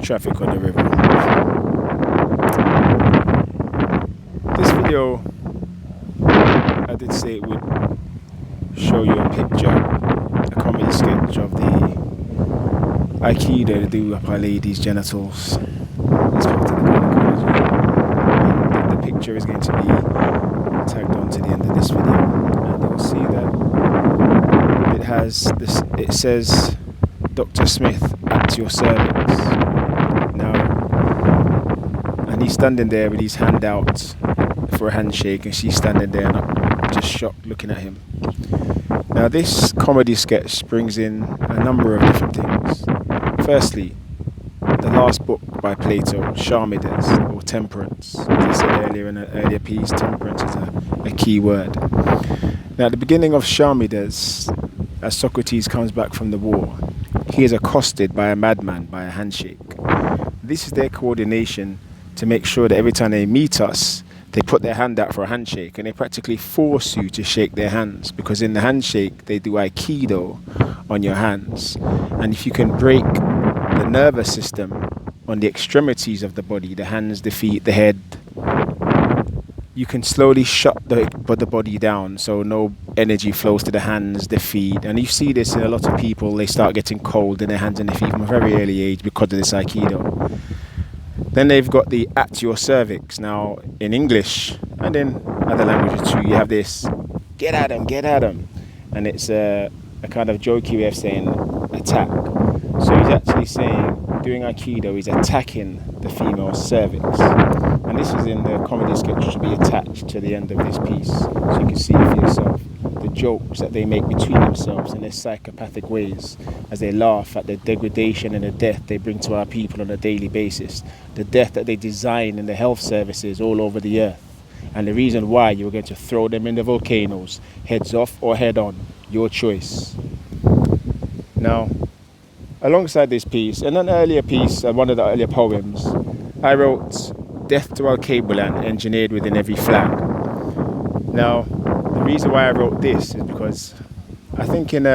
traffic on the river. This video, I did say it would show you a picture, a comedy sketch of the Aikido they do up our ladies' genitals. It's part of the Gynacology. And the picture is going to be tagged on to the end of this video, and you'll see that it has this. It says, "Dr. Smith, at your service." Now, and he's standing there with his hand out for a handshake, and she's standing there and just shocked looking at him. Now, this comedy sketch brings in a number of different things. Firstly, the last book by Plato, Charmides, or temperance. As I said earlier in an earlier piece, temperance is a key word. Now, at the beginning of Charmides, as Socrates comes back from the war, he is accosted by a madman by a handshake. This is their coordination to make sure that every time they meet us, they put their hand out for a handshake, and they practically force you to shake their hands, because in the handshake they do Aikido on your hands. And if you can break the nervous system on the extremities of the body, the hands, the feet, the head, you can slowly shut the body down so no energy flows to the hands, the feet. And you see this in a lot of people, they start getting cold in their hands and their feet from a very early age because of this Aikido. Then they've got the at your cervix. Now, in English and in other languages too, you have this, get at them, get at them. And it's a kind of jokey way of saying attack. So he's actually saying, doing Aikido, he's attacking the female cervix. And this is in the comedy sketch, which will be attached to the end of this piece, so you can see for yourself the jokes that they make between themselves in their psychopathic ways, as they laugh at the degradation and the death they bring to our people on a daily basis, the death that they design in the health services all over the earth, and the reason why you were going to throw them in the volcanoes, heads off or head on, your choice. Now, alongside this piece, in an earlier piece, one of the earlier poems, I wrote, "Death to Al-Qabilan engineered within every flag." Now, the reason why I wrote this is because I think in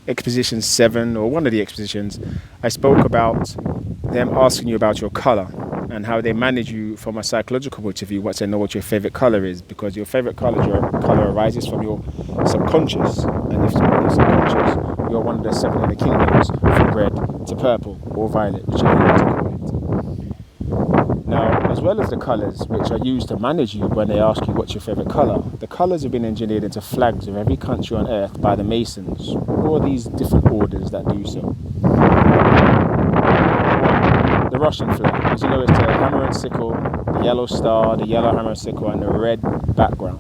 Exposition 7, or one of the expositions, I spoke about them asking you about your colour and how they manage you from a psychological point of view, once they know what your favourite colour is, because your favourite colour arises from your subconscious, and if from your subconscious, you're one of the 7 inner kingdoms, from red to purple or violet, whichever you want to call it. Now, as well as the colours which are used to manage you when they ask you what's your favourite colour, the colours have been engineered into flags of every country on earth by the Masons, or these different orders that do so. The Russian flag, as you know, it's the hammer and sickle, the yellow star, the yellow hammer and sickle, and the red background.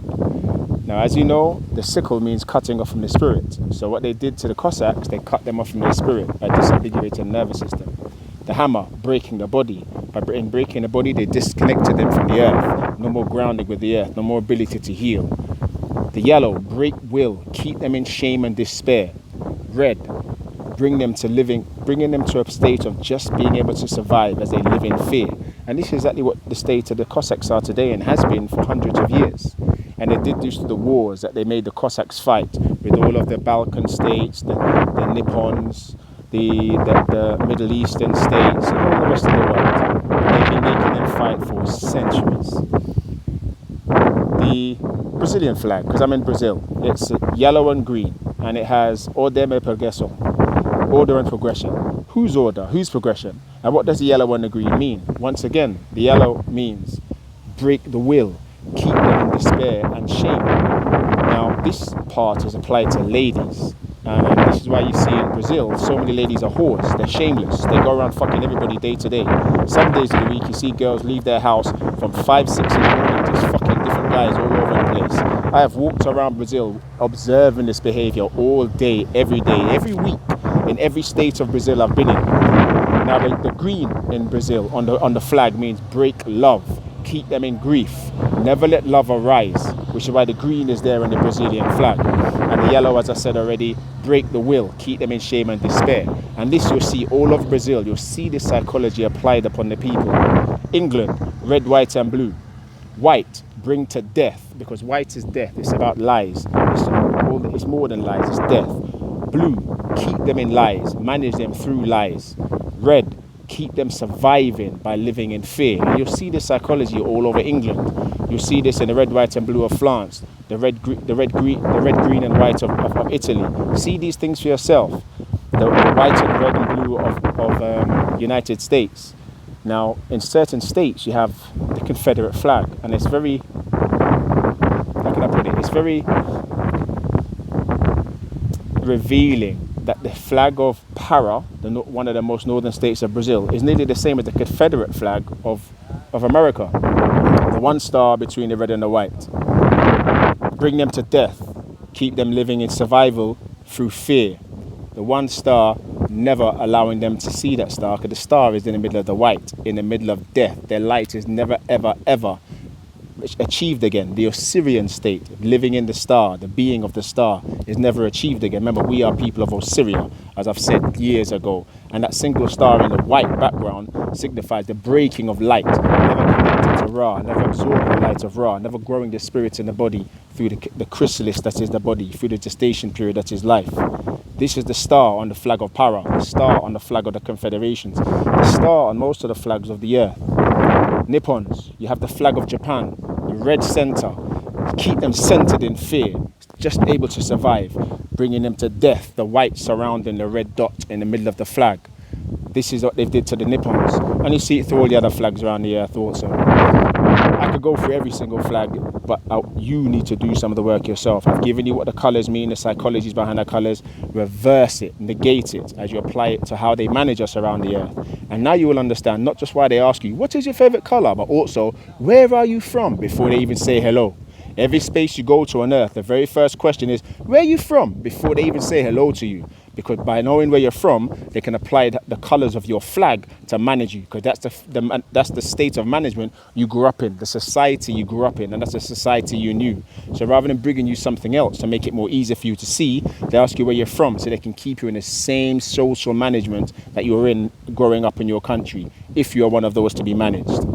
Now, as you know, the sickle means cutting off from the spirit. So what they did to the Cossacks, they cut them off from their spirit by disambiguating the nervous system. The hammer, breaking the body. By breaking the body, they disconnected them from the earth. No more grounding with the earth, no more ability to heal. The yellow, break will, keep them in shame and despair. Red, bringing them to a state of just being able to survive as they live in fear. And this is exactly what the state of the Cossacks are today, and has been for hundreds of years. And they did this to the wars that they made the Cossacks fight with all of the Balkan states, the Nippons, the Middle Eastern states, and all the rest of the world. And they've been making them fight for centuries. The Brazilian flag, because I'm in Brazil, it's yellow and green, and it has ordem e progresso, order and progression. Whose order? Whose progression? And what does the yellow and the green mean? Once again, the yellow means break the will, keep them in despair and shame. Now, this part is applied to ladies. And this is why you see in Brazil, so many ladies are whores. They're shameless. They go around fucking everybody day to day. Some days of the week, you see girls leave their house from 5, 6 in the morning, just fucking different guys all over the place. I have walked around Brazil observing this behavior all day, every week, in every state of Brazil I've been in. Now, the green in Brazil on the flag means break love, keep them in grief, never let love arise, which is why the green is there in the Brazilian flag. And the yellow, as I said already, break the will, keep them in shame and despair. And this you'll see all over Brazil. You'll see this psychology applied upon the people. England, red, white and blue. White, bring to death, because white is death. It's about lies. It's more than lies, it's death. Blue, keep them in lies, manage them through lies. Red, keep them surviving by living in fear. And you'll see this psychology all over England. You'll see this in the red, white, and blue of France, the red, green, and white of Italy. See these things for yourself. The white and red and blue of United States. Now, in certain states, you have the Confederate flag, and it's very, how can I put it? It's very revealing that the flag of Para, one of the most northern states of Brazil, is nearly the same as the Confederate flag of America. The one star between the red and the white. Bring them to death, keep them living in survival through fear. The one star, never allowing them to see that star, because the star is in the middle of the white, in the middle of death. Their light is never, ever, ever achieved again. The Osirian state, living in the star, the being of the star, is never achieved again. Remember, we are people of Osiria, as I've said years ago. And that single star in the white background signifies the breaking of light, never connected to Ra, never absorbing the light of Ra, never growing the spirit in the body through the chrysalis that is the body, through the gestation period that is life. This is the star on the flag of Para, the star on the flag of the confederations, the star on most of the flags of the earth. Nippons, you have the flag of Japan, the red center. Keep them centered in fear, just able to survive, bringing them to death, the white surrounding the red dot in the middle of the flag. This is what they did to the Nippons. And you see it through all the other flags around the earth also. I could go through every single flag, but you need to do some of the work yourself. I've given you what the colors mean, the psychologies behind the colors. Reverse it, negate it as you apply it to how they manage us around the earth. And now you will understand not just why they ask you, what is your favorite color, but also, where are you from, before they even say hello. Every space you go to on earth, the very first question is, where are you from, before they even say hello to you. Because by knowing where you're from, they can apply the colors of your flag to manage you. Because that's the state of management you grew up in, the society you grew up in, and that's the society you knew. So rather than bringing you something else to make it more easy for you to see, they ask you where you're from, so they can keep you in the same social management that you were in growing up in your country, if you're one of those to be managed.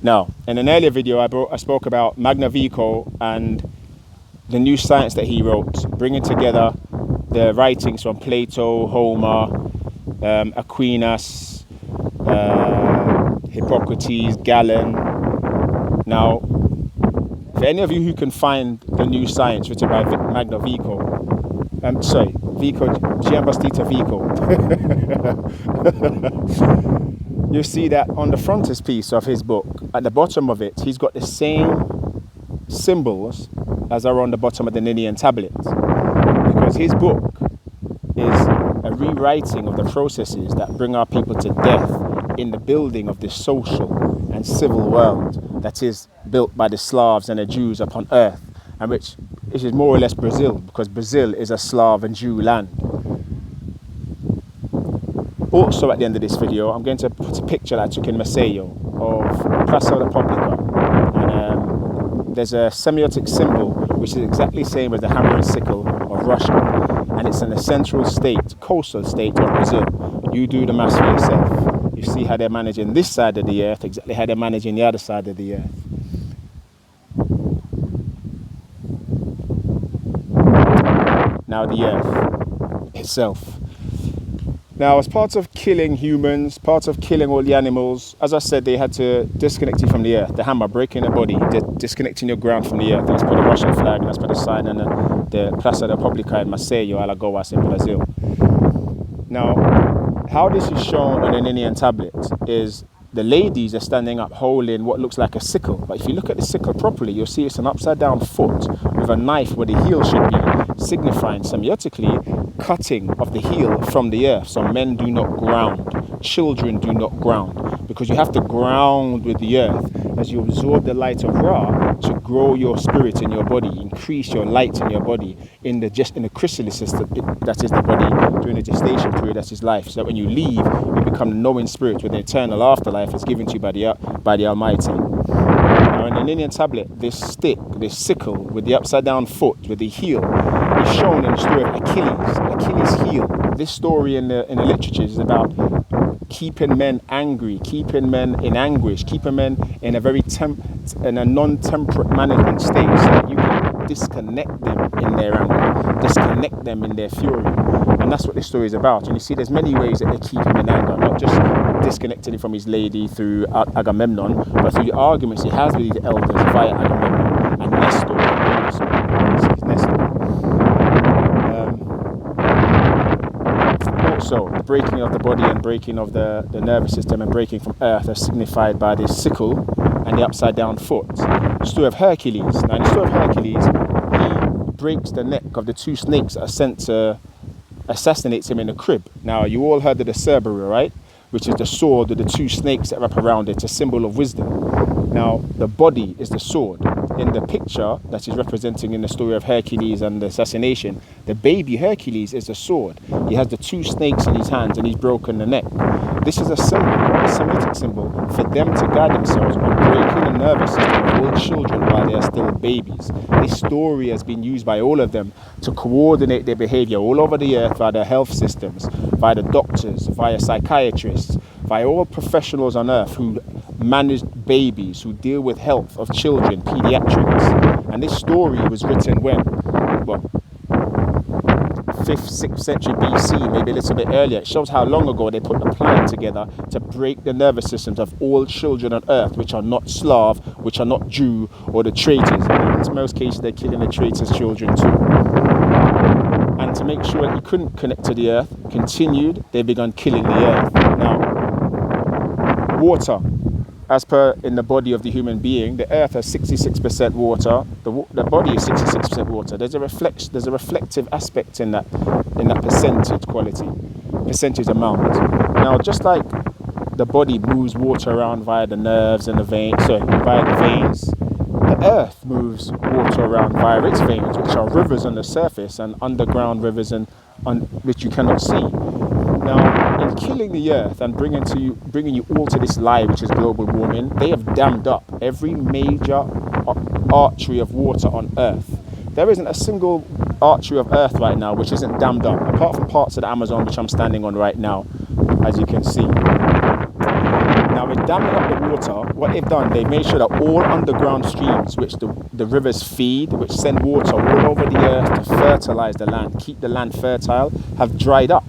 Now, in an earlier video, I spoke about Magnavico and the new science that he wrote, bringing together the writings from Plato, Homer, Aquinas, Hippocrates, Galen. Now, for any of you who can find the new science written by Magnavico, Giambattista Vico, you'll see that on the frontispiece of his book, at the bottom of it, he's got the same symbols as are on the bottom of the Ninian tablets. Because his book is a rewriting of the processes that bring our people to death in the building of this social and civil world that is built by the Slavs and the Jews upon earth, and which is more or less Brazil, because Brazil is a Slav and Jew land. Also, at the end of this video, I'm going to put a picture that I took in Maceió of Praça da República. And there's a semiotic symbol, which is exactly the same as the hammer and sickle of Russia. And it's in the central state, coastal state of Brazil. You do the maths for yourself. You see how they're managing this side of the earth, exactly how they're managing the other side of the earth. Now the earth itself. Now, as part of killing humans, part of killing all the animals, as I said, they had to disconnect you from the earth. The hammer, breaking the body, disconnecting your ground from the earth. That's for the Russian flag, and that's for the sign and the Praça da República in Maceió, Alagoas in Brazil. Now, how this is shown on an Indian tablet is the ladies are standing up holding what looks like a sickle. But if you look at the sickle properly, you'll see it's an upside down foot with a knife where the heel should be, signifying semiotically cutting of the heel from the earth. So men do not ground, children do not ground, because you have to ground with the earth as you absorb the light of Ra to grow your spirit in your body, increase your light in your body in the chrysalis that is the body during the gestation period, that is life. So that when you leave, you become the knowing spirit with the eternal afterlife is given to you by the Almighty. Now in an Indian tablet, this stick, this sickle with the upside down foot, with the heel, is shown in the story of Achilles' heel. This story in the literatures is about keeping men angry, keeping men in anguish, keeping men in a very non-temperate management state, so that you can disconnect them in their anger. disconnect them in their fury. And that's what this story is about. And you see, there's many ways that they keep him in anger, not just disconnecting him from his lady through Agamemnon, but through the arguments he has with the elders via Agamemnon and Nestor. Also, the breaking of the body and breaking of the nervous system and breaking from earth are signified by the sickle and the upside down foot. The story of Hercules. Now, in the story of Hercules, he breaks the neck of the 2 snakes that are sent to assassinate him in a crib. Now, you all heard of the Cerberus, right? Which is the sword with the 2 snakes that wrap around it, a symbol of wisdom. Now, the body is the sword. In the picture that is representing in the story of Hercules and the assassination, the baby Hercules is the sword. He has the 2 snakes in his hands and he's broken the neck. This is a symbol, a Semiotic symbol, for them to guide themselves on breaking the nervous system of all children while they are still babies. This story has been used by all of them to coordinate their behavior all over the earth via the health systems, via the doctors, via psychiatrists, via all professionals on earth who manage babies, who deal with health of children, paediatrics. And this story was written when? What? 5th, 6th century BC, maybe a little bit earlier. It shows how long ago they put the plan together to break the nervous systems of all children on earth, which are not Slav, which are not Jew, or the traitors. And in most cases, they're killing the traitors' children too. And to make sure that you couldn't connect to the earth, continued, they began killing the earth. Now, water. As per in the body of the human being, the earth has 66% water. The body is 66% water. There's a reflective aspect in that percentage amount. Now, just like the body moves water around via the nerves and via the veins, the earth moves water around via its veins, which are rivers on the surface and underground rivers which you cannot see. Now, in killing the earth and bringing you all to this lie, which is global warming, they have dammed up every major artery of water on earth. There isn't a single artery of earth right now which isn't dammed up, apart from parts of the Amazon, which I'm standing on right now, as you can see. Now, with damming up the water, what they've done, they've made sure that all underground streams, which the rivers feed, which send water all over the earth to fertilize the land, keep the land fertile, have dried up.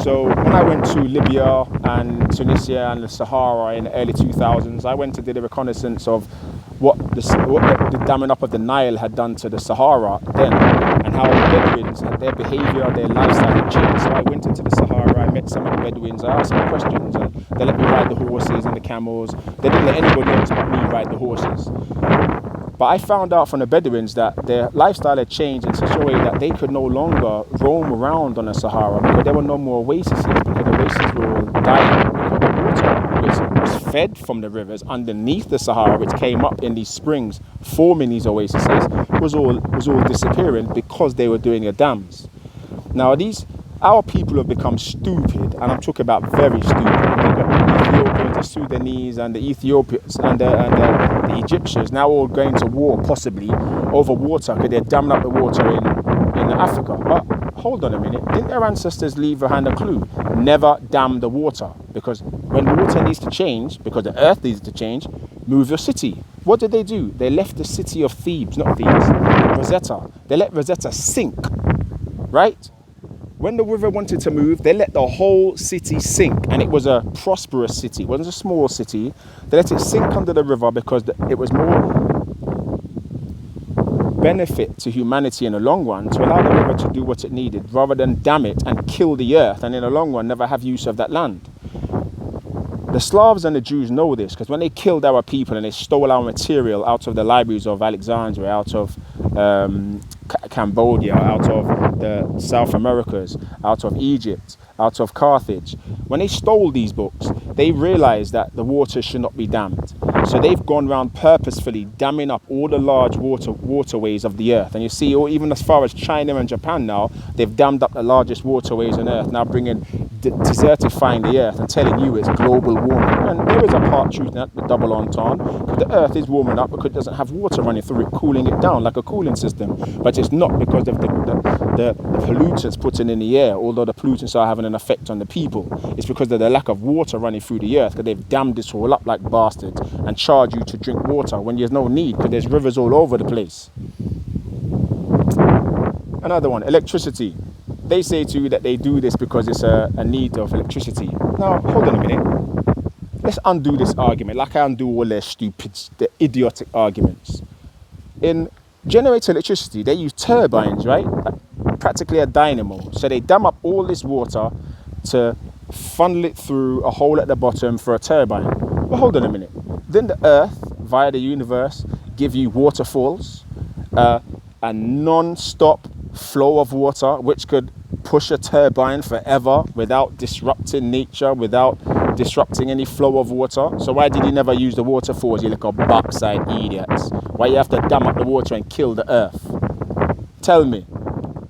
So when I went to Libya and Tunisia and the Sahara in the early 2000s, I went to do a reconnaissance of what the damming up of the Nile had done to the Sahara then, and how the Bedouins and their behavior, their lifestyle had changed. So I went into the Sahara, I met some of the Bedouins, I asked them questions, and they let me ride the horses and the camels. They didn't let anybody else but me ride the horses. But I found out from the Bedouins that their lifestyle had changed in such a way that they could no longer roam around on the Sahara because there were no more oases, because the oases were all dying, because the water which was fed from the rivers underneath the Sahara, which came up in these springs, forming these oases, was all disappearing because they were doing the dams. Now our people have become stupid, and I'm talking about very stupid. They've got the Ethiopians, the Sudanese, and the Ethiopians, and the Egyptians now all going to war, possibly, over water, because they're damming up the water in Africa. But hold on a minute, didn't their ancestors leave behind a clue? Never dam the water, because when water needs to change, because the earth needs to change, move your city. What did they do? They left the city of Rosetta. They let Rosetta sink, right? When the river wanted to move, they let the whole city sink, and it was a prosperous city. It wasn't a small city. They let it sink under the river because it was more benefit to humanity in the long run to allow the river to do what it needed, rather than dam it and kill the earth, and in the long run never have use of that land. The Slavs and the Jews know this, because when they killed our people and they stole our material out of the libraries of Alexandria, out of Cambodia, out of the South Americas, out of Egypt, out of Carthage. When they stole these books, they realized that the water should not be dammed. So they've gone around purposefully damming up all the large waterways of the earth. And you see, even as far as China and Japan now, they've dammed up the largest waterways on earth, now bringing desertifying the earth and telling you it's global warming. And there is a part truth in that, the double entendre, because the earth is warming up because it doesn't have water running through it, cooling it down like a cooling system. But it's not because of the pollutants put in the air, although the pollutants are having an effect on the people. It's because of the lack of water running through the earth, because they've dammed this all up like bastards and charge you to drink water when there's no need, because there's rivers all over the place. Another one, electricity. They say to you that they do this because it's a need of electricity. Now, hold on a minute. Let's undo this argument, like I undo all their the idiotic arguments. In generating electricity, they use turbines, right? Like practically a dynamo. So they dam up all this water to funnel it through a hole at the bottom for a turbine. But hold on a minute. Then the Earth, via the universe, give you waterfalls, a non-stop flow of water, which could push a turbine forever without disrupting nature, without disrupting any flow of water. So why did he never use the waterfalls, you little backside idiots? Why you have to dam up the water and kill the Earth? Tell me.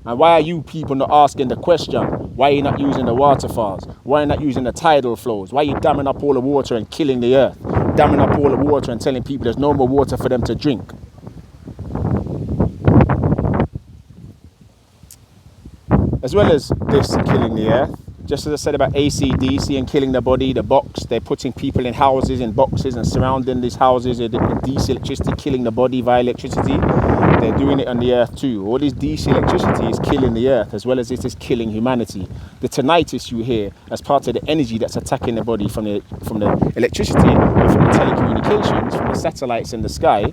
And why are you people not asking the question? Why are you not using the waterfalls? Why are you not using the tidal flows? Why are you damming up all the water and killing the Earth? Damming up all the water and telling people there's no more water for them to drink? As well as this and killing the Earth, just as I said about AC/DC and killing the body, the box, they're putting people in houses, in boxes, and surrounding these houses with DC electricity, killing the body via electricity. They're doing it on the Earth too. All this DC electricity is killing the Earth, as well as it is killing humanity. The tinnitus you hear as part of the energy that's attacking the body from the electricity and from the telecommunications, from the satellites in the sky,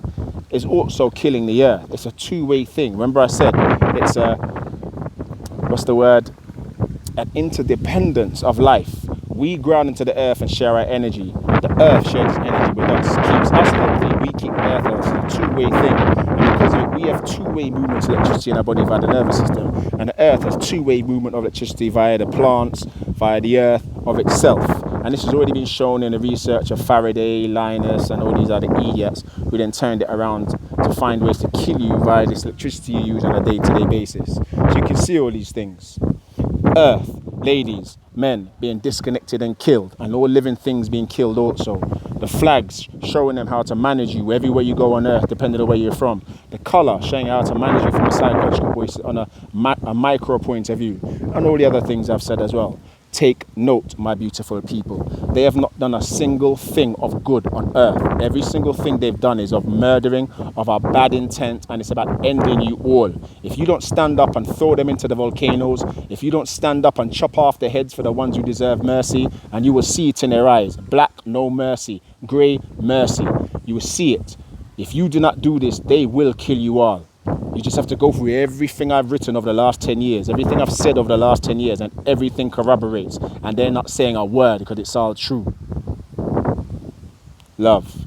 is also killing the Earth. It's a two-way thing. Remember I said it's a, what's the word? An interdependence of life. We ground into the Earth and share our energy. The Earth shares its energy with us, keeps us healthy. We keep the Earth healthy. It's a two-way thing. And because of it, we have two-way movement of electricity in our body via the nervous system. And the Earth has two-way movement of electricity via the plants, via the Earth of itself. And this has already been shown in the research of Faraday, Linus, and all these other idiots who then turned it around to find ways to kill you via this electricity you use on a day-to-day basis. So you can see all these things. Earth, ladies, men being disconnected and killed, and all living things being killed also. The flags showing them how to manage you everywhere you go on Earth, depending on where you're from. The colour showing how to manage you from a psychological voice on a micro point of view, and all the other things I've said as well. Take note, my beautiful people. They have not done a single thing of good on Earth. Every single thing they've done is of murdering, of a bad intent, and it's about ending you all. If you don't stand up and throw them into the volcanoes, if you don't stand up and chop off their heads for the ones who deserve mercy, and you will see it in their eyes. Black, no mercy. Grey, mercy. You will see it. If you do not do this, they will kill you all. You just have to go through everything I've written over the last 10 years, everything I've said over the last 10 years, and everything corroborates. And they're not saying a word because it's all true. Love.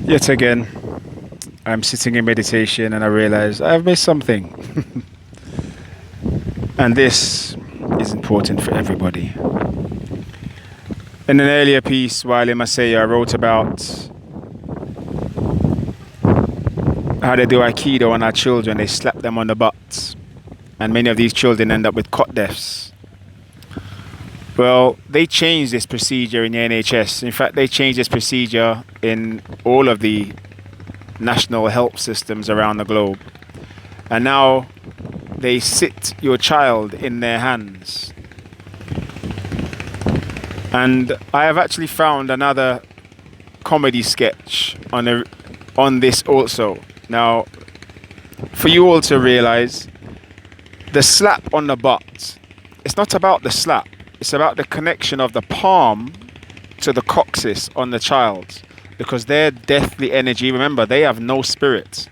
Yet again, I'm sitting in meditation and I realize I've missed something. And this is important for everybody. In an earlier piece, while in Maceió, I wrote about how they do Aikido on our children. They slap them on the butt. And many of these children end up with cot deaths. Well, they changed this procedure in the NHS. In fact, they changed this procedure in all of the national health systems around the globe. And now they sit your child in their hands. And I have actually found another comedy sketch on this also. Now, for you all to realize, the slap on the butt, it's not about the slap. It's about the connection of the palm to the coccyx on the child, because their deathly energy, remember, they have no spirit.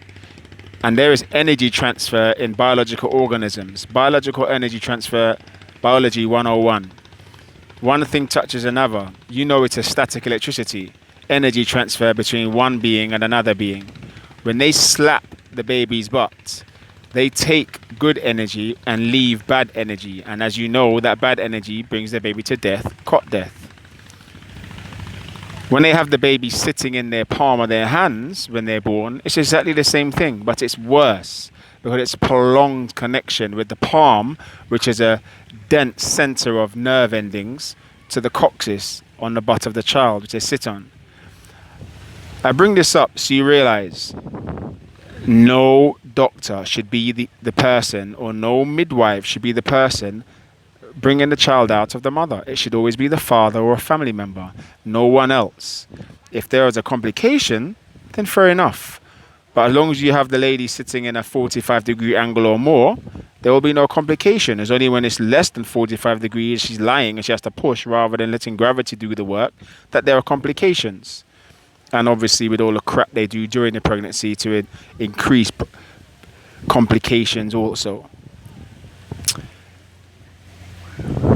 And there is energy transfer in biological organisms. Biological energy transfer, biology 101. One thing touches another. You know it's a static electricity. Energy transfer between one being and another being. When they slap the baby's butt, they take good energy and leave bad energy. And as you know, that bad energy brings the baby to death, cot death. When they have the baby sitting in their palm of their hands when they're born, it's exactly the same thing, but it's worse. because it's a prolonged connection with the palm, which is a dense center of nerve endings, to the coccyx on the butt of the child, which they sit on. I bring this up so you realize no doctor should be the person, or no midwife should be the person bringing the child out of the mother. It should always be the father or a family member, no one else. If there is a complication, then fair enough. But as long as you have the lady sitting in a 45-degree angle or more, there will be no complication. It's only when it's less than 45 degrees, she's lying and she has to push rather than letting gravity do the work, that there are complications. And obviously with all the crap they do during the pregnancy to increase complications also.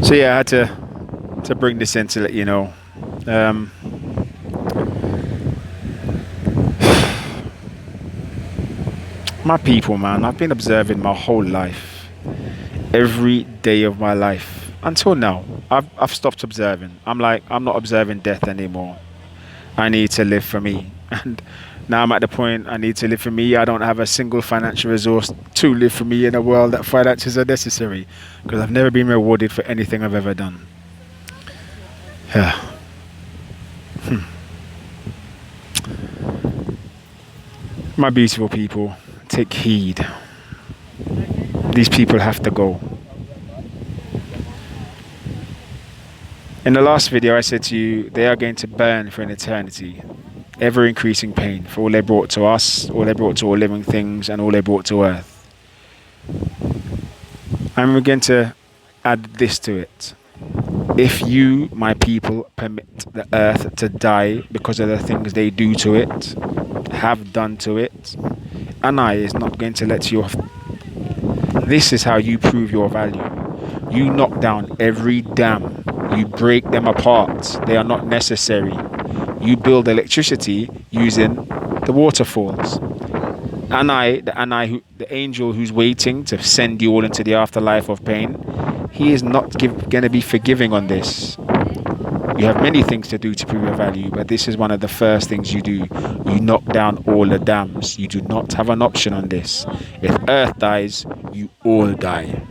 So yeah, I had to bring this in to let you know. My people, man, I've been observing my whole life, every day of my life until now. I've stopped observing. I'm not observing death anymore. I need to live for me, and now I'm at the point I need to live for me. I don't have a single financial resource to live for me in a world that finances are necessary, because I've never been rewarded for anything I've ever done. Yeah. My beautiful people, take heed. These people have to go. In the last video I said to you, they are going to burn for an eternity. Ever increasing pain for all they brought to us, all they brought to all living things, and all they brought to earth. And we're going to add this to it. If you, my people, permit the earth to die because of the things they do to it, have done to it, Anai is not going to let you off. This is how you prove your value. You knock down every dam. You break them apart. They are not necessary. You build electricity using the waterfalls. Anai, the angel who's waiting to send you all into the afterlife of pain, he is not going to be forgiving on this. You have many things to do to prove your value, but this is one of the first things you do. You knock down all the dams. You do not have an option on this. If Earth dies, you all die.